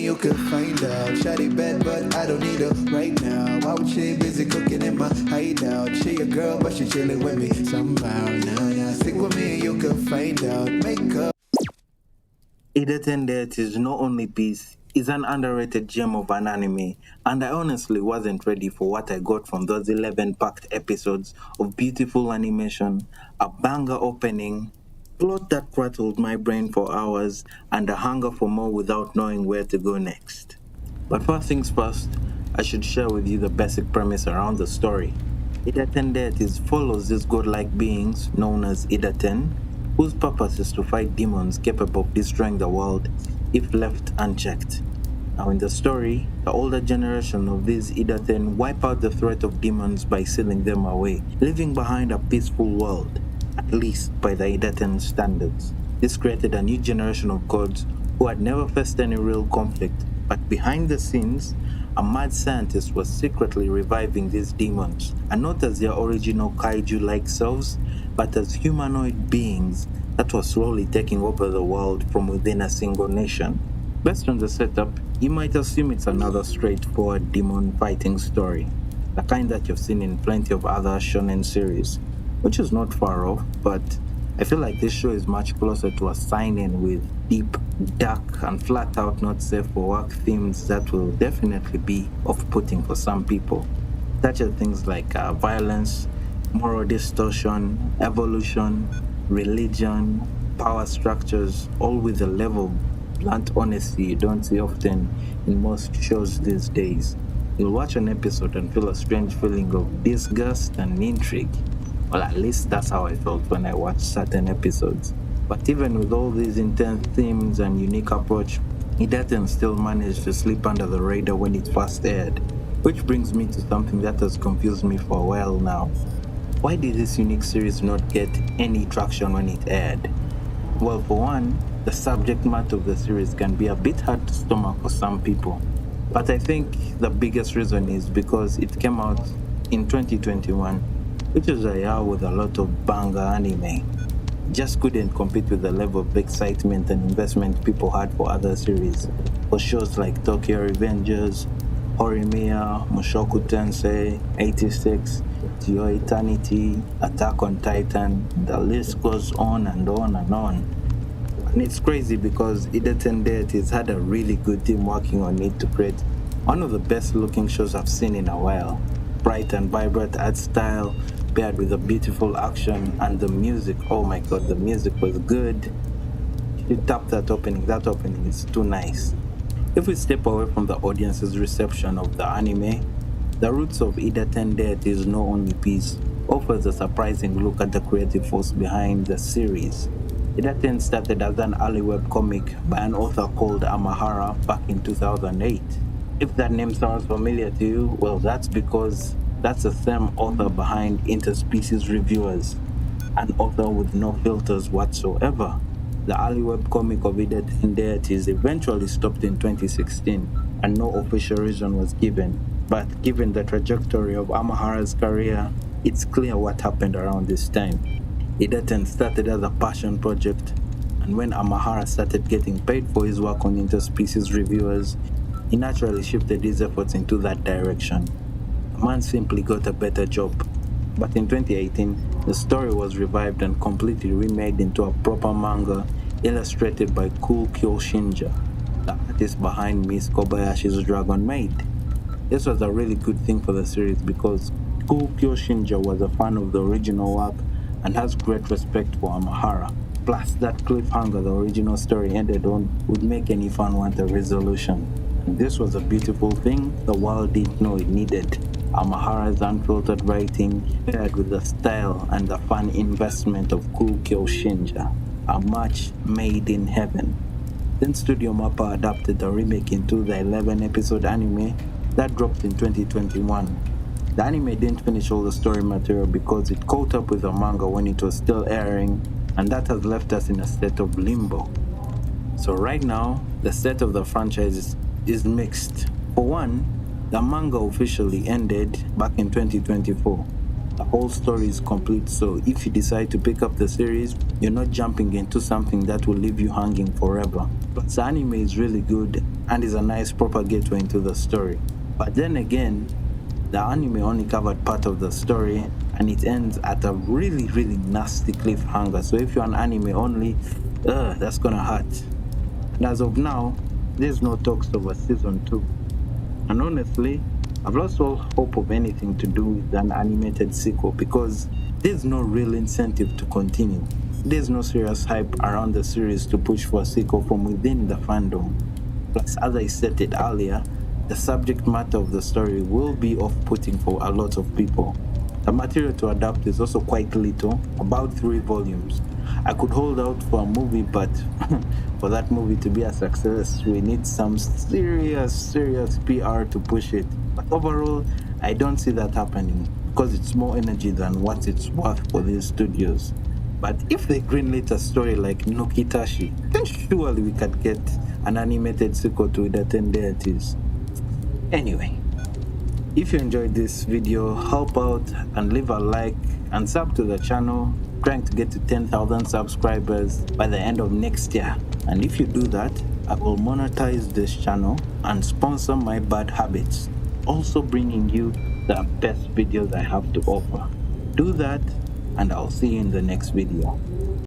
you could find out. Shawty bad, but I don't need her right now. Why would she busy cooking in my hideout? She a girl, but she chilling with me somehow. Nah, stick with me and you could find out. Make up. Idaten Death is not only piece, it's an underrated gem of an anime, and I honestly wasn't ready for what I got from those 11 packed episodes of beautiful animation, a banger opening, plot that rattled my brain for hours, and a hunger for more without knowing where to go next. But first things first, I should share with you the basic premise around the story. Idaten Deities follows these godlike beings known as Idaten, whose purpose is to fight demons capable of destroying the world if left unchecked. Now, in the story, the older generation of these Idaten wipe out the threat of demons by sealing them away, leaving behind a peaceful world, at least by the Idaten standards. This created a new generation of gods who had never faced any real conflict, but behind the scenes, a mad scientist was secretly reviving these demons, and not as their original kaiju-like selves, but as humanoid beings that were slowly taking over the world from within a single nation. Based on the setup, you might assume it's another straightforward demon fighting story, the kind that you've seen in plenty of other shonen series, which is not far off, but I feel like this show is much closer to a sign-in with deep, dark, and flat-out not safe for work themes that will definitely be off-putting for some people. Such as things like violence, moral distortion, evolution, religion, power structures, all with a level of blunt honesty you don't see often in most shows these days. You'll watch an episode and feel a strange feeling of disgust and intrigue. Well, at least that's how I felt when I watched certain episodes. But even with all these intense themes and unique approach, Idaten still managed to slip under the radar when it first aired. Which brings me to something that has confused me for a while now. Why did this unique series not get any traction when it aired? Well, for one, the subject matter of the series can be a bit hard to stomach for some people. But I think the biggest reason is because it came out in 2021, which is a year with a lot of banger anime. Just couldn't compete with the level of excitement and investment people had for other series. For shows like Tokyo Revengers, Horimiya, Mushoku Tensei, 86, To Your Eternity, Attack on Titan, the list goes on and on and on. And it's crazy because Idaten Deities had a really good team working on it to create one of the best looking shows I've seen in a while. Bright and vibrant art style, paired with a beautiful action, and the music, oh my god, the music was good. You tap that opening is too nice. If we step away from the audience's reception of the anime, the roots of Idaten Deities No Only Peace offers a surprising look at the creative force behind the series. Idaten started as an early webcomic by an author called Amahara back in 2008. If that name sounds familiar to you, well, that's because that's the same author behind Interspecies Reviewers, an author with no filters whatsoever. The early webcomic of Idaten Deities eventually stopped in 2016, and no official reason was given. But given the trajectory of Amahara's career, it's clear what happened around this time. Idaten started as a passion project, and when Amahara started getting paid for his work on Interspecies Reviewers, he naturally shifted his efforts into that direction. The man simply got a better job. But in 2018, the story was revived and completely remade into a proper manga illustrated by Cool Kyoshinja, the artist behind Miss Kobayashi's Dragon Maid. This was a really good thing for the series because Cool Kyoshinja was a fan of the original work and has great respect for Amahara. Plus, that cliffhanger the original story ended on would make any fan want a resolution. And this was a beautiful thing the world didn't know it needed. Amahara's unfiltered writing paired with the style and the fun investment of Cool Kyoshinja, a match made in heaven. Then Studio Mappa adapted the remake into the 11-episode anime that dropped in 2021. The anime didn't finish all the story material because it caught up with the manga when it was still airing, and that has left us in a state of limbo. So right now, the state of the franchise is mixed. For one, the manga officially ended back in 2024, the whole story is complete. So if you decide to pick up the series, you're not jumping into something that will leave you hanging forever. Plus, the anime is really good and is a nice proper gateway into the story. But then again, the anime only covered part of the story and it ends at a really, really nasty cliffhanger. So if you're an anime only, that's gonna hurt. And as of now, there's no talks of a season 2. And honestly, I've lost all hope of anything to do with an animated sequel because there's no real incentive to continue. There's no serious hype around the series to push for a sequel from within the fandom. Plus, as I stated earlier, the subject matter of the story will be off putting for a lot of people. The material to adapt is also quite little, about 3 volumes. I could hold out for a movie, but for that movie to be a success, we need some serious PR to push it. But overall, I don't see that happening because it's more energy than what it's worth for these studios. But if they greenlit a story like Nokitashi, then surely we could get an animated sequel to Idaten Deities. Anyway, if you enjoyed this video, help out and leave a like and sub to the channel, trying to get to 10,000 subscribers by the end of next year. And if you do that, I will monetize this channel and sponsor my bad habits, also bringing you the best videos I have to offer. Do that, and I'll see you in the next video.